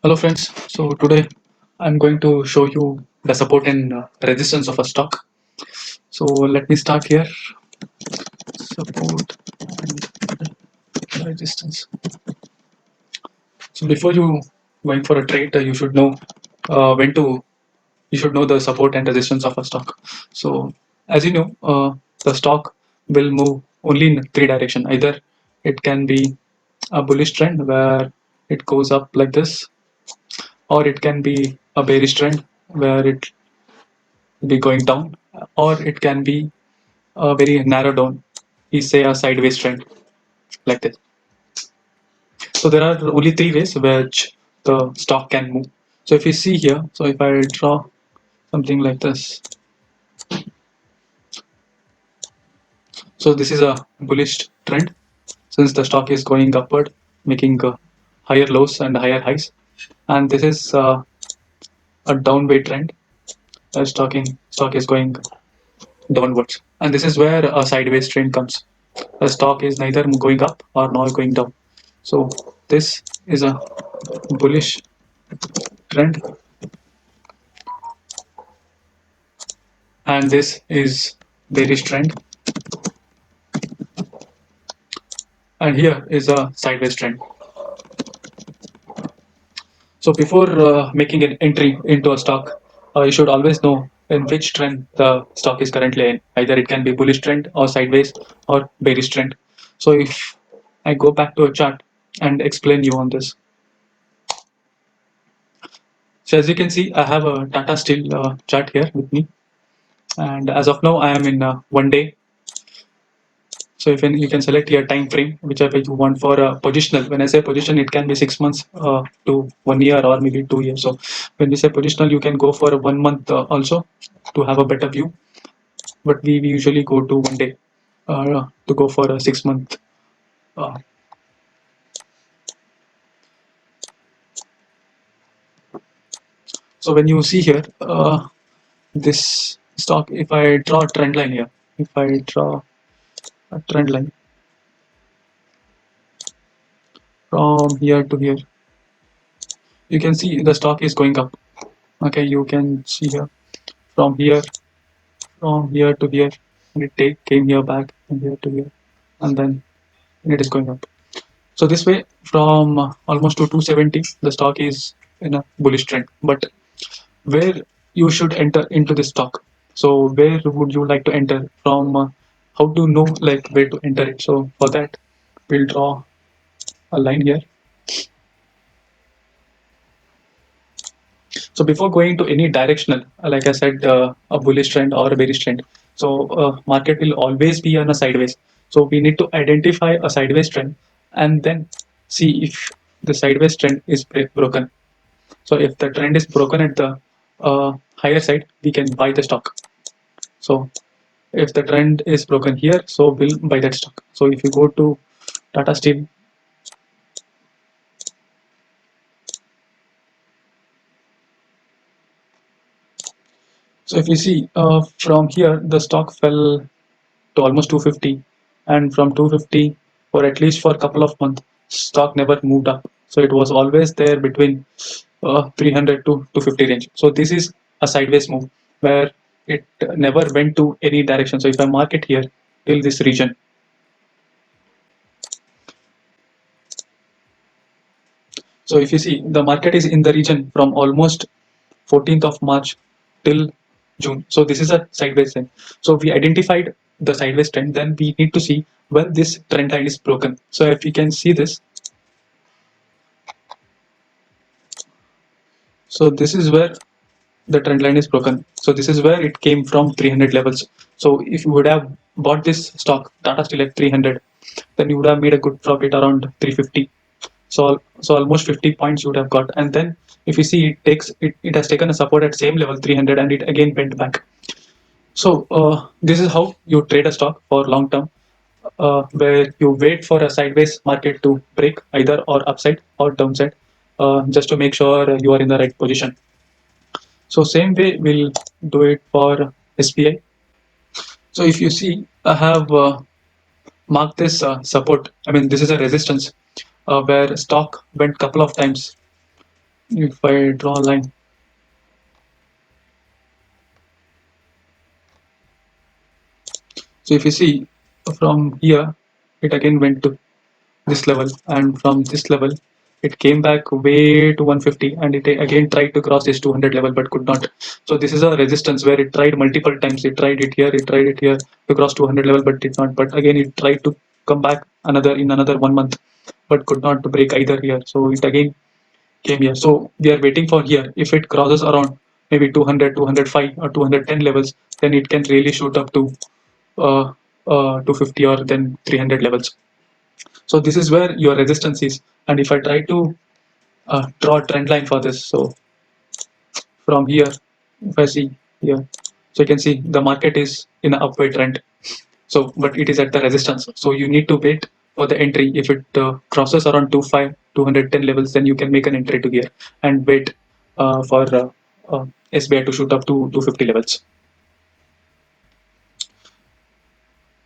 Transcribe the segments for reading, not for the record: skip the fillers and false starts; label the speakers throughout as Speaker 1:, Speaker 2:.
Speaker 1: Hello friends, so today I'm going to show you the support and resistance of a stock. So let me start here. Support and resistance. So before you going for a trade, you should know when to you should know the support and resistance of a stock. So as you know, the stock will move only in three direction. Either it can be a bullish trend where it goes up like this, or it can be a bearish trend where it be going down, or it can be a very narrow down, we say a sideways trend like this. So there are only three ways which the stock can move. So if you see here, so if I draw something like this, so this is a bullish trend since the stock is going upward, making higher lows and higher highs, and this is a downward trend. The stock is going downwards, and this is where a sideways trend comes. The stock is neither going up or nor going down. So this is a bullish trend, and this is bearish trend, and here is a sideways trend. So before making an entry into a stock, you should always know in which trend the stock is currently in. Either it can be bullish trend or sideways or bearish trend. So if I go back to a chart and explain you on this. So as you can see, I have a Tata Steel chart here with me, and as of now, I am in 1 day. So if you can select your time frame, whichever you want for a positional. When I say position, it can be 6 months to 1 year or maybe 2 years. So when we say positional, you can go for a 1 month also to have a better view. But we usually go to 1 day to go for a 6 month. Uh, so when you see here, this stock, if I draw a trend line here, if I draw a trend line from here to here, you can see the stock is going up. Okay, you can see here from here to here, and it came here back and here to here, and then it is going up. So this way, from almost to 270, the stock is in a bullish trend. But where you should enter into this stock? So where would you like to enter from? How to know like where to enter it? So for that, we'll draw a line here. So before going to any directional, like I said, a bullish trend or a bearish trend. So market will always be on a sideways. So we need to identify a sideways trend and then see if the sideways trend is broken. So if the trend is broken at the higher side, we can buy the stock. So if the trend is broken here, so we'll buy that stock. So if you go to Tata Steel, so if you see from here, the stock fell to almost 250, and from 250 for at least for a couple of months, stock never moved up. So it was always there between 300 to 250 range. So this is a sideways move where it never went to any direction. So if I mark it here till this region, so if you see the market is in the region from almost 14th of March till June. So this is a sideways trend. So we identified the sideways trend. Then we need to see when this trend line is broken. So if we can see this, so this is where the trend line is broken. So this is where it came from 300 levels. So if you would have bought this stock Tata Steel at 300, then you would have made a good profit around 350. So almost 50 points you would have got. And then if you see it has taken a support at same level 300 and it again went back. So this is how you trade a stock for long term, where you wait for a sideways market to break either or upside or downside, just to make sure you are in the right position. So same way we'll do it for SPI. So if you see, I have marked this support. I mean, this is a resistance where stock went couple of times If I draw a line, so if you see from here, it again went to this level, and from this level it came back way to 150, and it again tried to cross this 200 level but could not. So this is a resistance where it tried multiple times. It tried it here, it tried it here to cross 200 level but did not. But again it tried to come back another 1 month but could not break either here. So it again came here. So we are waiting for here. If it crosses around maybe 200, 205 or 210 levels, then it can really shoot up to 250 or then 300 levels. So this is where your resistance is. And if I try to draw a trend line for this, so from here, if I see here, so you can see the market is in an upward trend. So, but it is at the resistance. So you need to wait for the entry. If it crosses around 210 levels, then you can make an entry to here and wait for SBI to shoot up to 250 levels.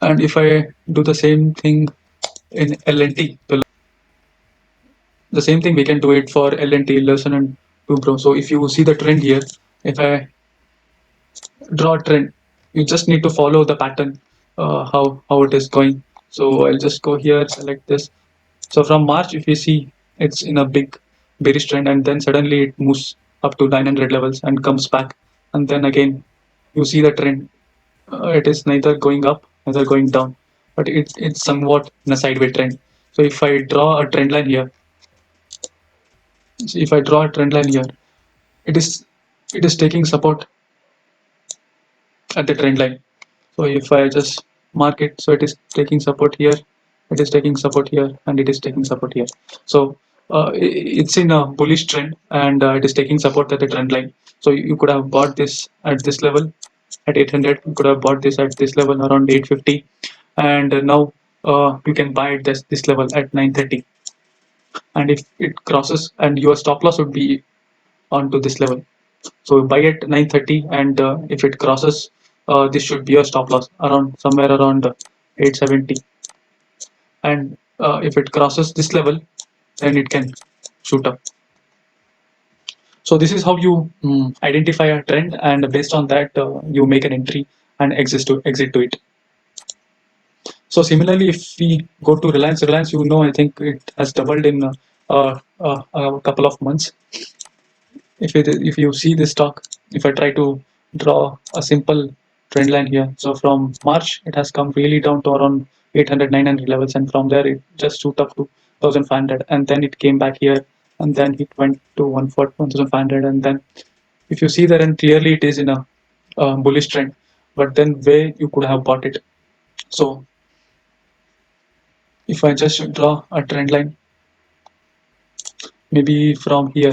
Speaker 1: And if I do the same thing in LNT, the same thing we can do it for LNT, Larsen and Toubro. So if you see the trend here, if I draw a trend, you just need to follow the pattern, how it is going. So I'll just go here, select this. So from March, if you see, it's in a big bearish trend, and then suddenly it moves up to 900 levels and comes back, and then again you see the trend. It is neither going up neither going down, but it's somewhat in a sideways trend. So if I draw a trend line here, if I draw a trend line here, it is taking support at the trend line. So if I just mark it, so it is taking support here, it is taking support here, and it is taking support here. So it's in a bullish trend, and it is taking support at the trend line. So you could have bought this at this level at 800. You could have bought this at this level around 850, and now you can buy it this level at 930. And if it crosses, and your stop loss would be onto this level. So buy at 930, and if it crosses, this should be a stop loss around somewhere around 870. And if it crosses this level, then it can shoot up. So this is how you identify a trend, and based on that, you make an entry and exit to it. So similarly, if we go to Reliance, I think it has doubled in a couple of months. If you see this stock, if I try to draw a simple trend line here, so from March it has come really down to around 800, 900 levels, and from there it just shoot up to 1500, and then it came back here, and then it went to 1500, and then if you see that, and clearly it is in a bullish trend, but then where you could have bought it. So if I just draw a trend line, maybe from here,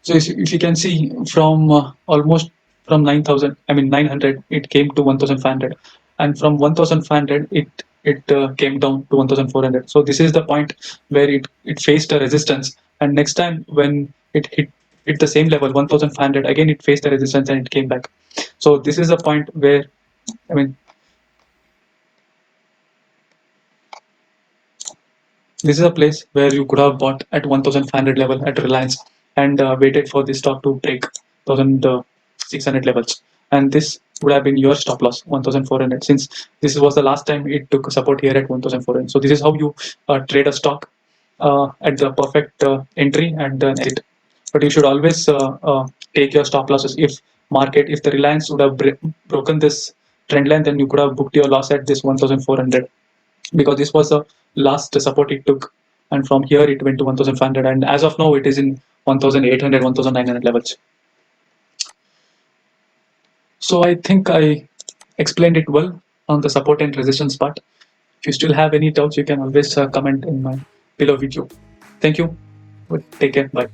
Speaker 1: so if you can see from almost from 9,000, I mean 900, it came to 1,500, and from 1,500, it came down to 1,400. So this is the point where it faced a resistance, and next time when it hit the same level 1,500, again it faced a resistance and it came back. So this is a point where, I mean, this is a place where you could have bought at 1,500 level at Reliance, and waited for this stock to break 1,600 levels. And this would have been your stop loss, 1,400, since this was the last time it took support here at 1,400. So this is how you trade a stock at the perfect entry and then exit. But you should always take your stop losses. If the Reliance would have broken this trend line, then you could have booked your loss at this 1,400, because this was the last support it took, and from here it went to 1500, and as of now it is in 1800, 1900 levels. So I think I explained it well on the support and resistance part. If you still have any doubts, you can always comment in my below video. Thank you. Take care. Bye.